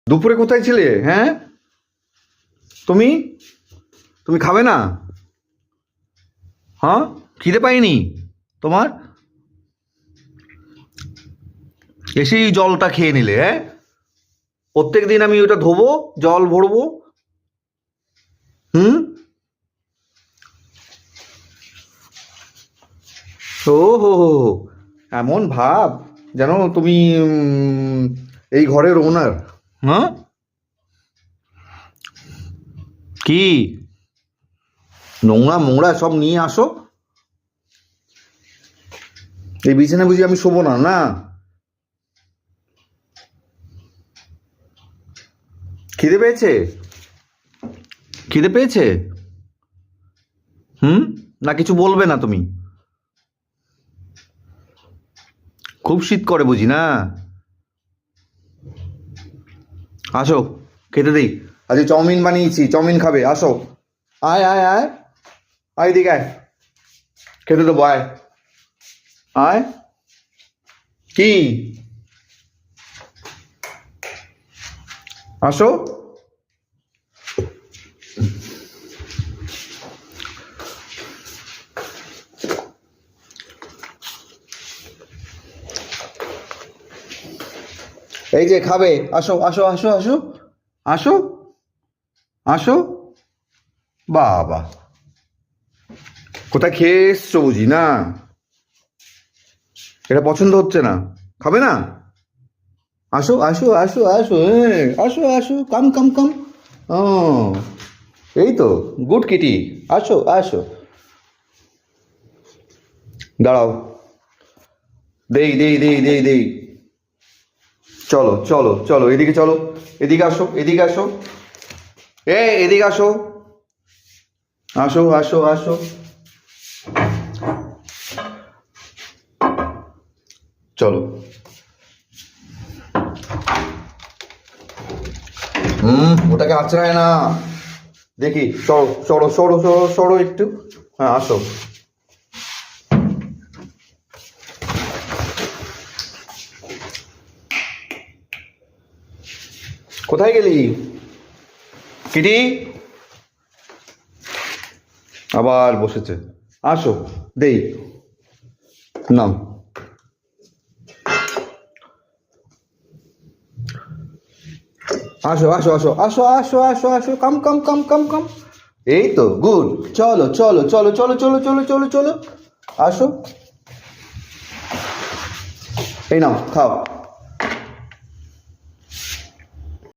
দুপুরে কোথায় ছিলে? হ্যাঁ, তুমি তুমি খাবে না? হ্যাঁ, খিদে পাইনি তোমার? এসেই জলটা খেয়ে নিলে। হ্যাঁ, প্রত্যেক দিন আমি ওটা ধোবো, জল ভরবো। হুম। ও হো হো হো, এমন ভাব যেন তুমি এই ঘরের ওনার। হ্যাঁ, কি নোংরা মোংরা সব নিয়ে আসো। এই বিছানা বুঝি আমি শোবো না? না, খিদে পেয়েছে? খিদে পেয়েছে? হুম, না কিছু বলবে না তুমি? খুব শীত করে বুঝি না? আসো, খেতে দিই। আজকে চাউমিন বানিয়েছি, চাউমিন খাবে? আসো, আয় আয় আয়, আয় দিকে আয়, খেতে দেবো, আয় আয়। কি? আসো। এই যে খাবে, আসো আসো আসো আসো আসো আসো। বাবা, কোথায় খেয়ে এসছো বুঝি না? এটা পছন্দ হচ্ছে না? খাবে না? আসো আসো আসো আসো, আসো আসো, কাম কাম কাম। ও, এই তো, গুড কিটি। আসো আসো, দাঁড়াও, দেই দেই দেই দেই দেই। চলো চলো চলো, এদিকে চলো, এদিকে আসো, এদিকে আসো, এদিকে আসো, আসো আসো আসো। চলো। ওটাকে আঁচড়ায় না, দেখি। সরো সরো সরো সরো সরো একটু। হ্যাঁ, আসো। কোথায় গেলি কিটি? আবার বসেছে। আসো, দেই, নাও। আসো আসো আসো আসো আসো আসো আসো, কাম কাম কাম কাম কাম। এই তো, গুড। চলো চলো চলো চলো চলো চলো চলো চলো, আসো। এই নাও, খাও।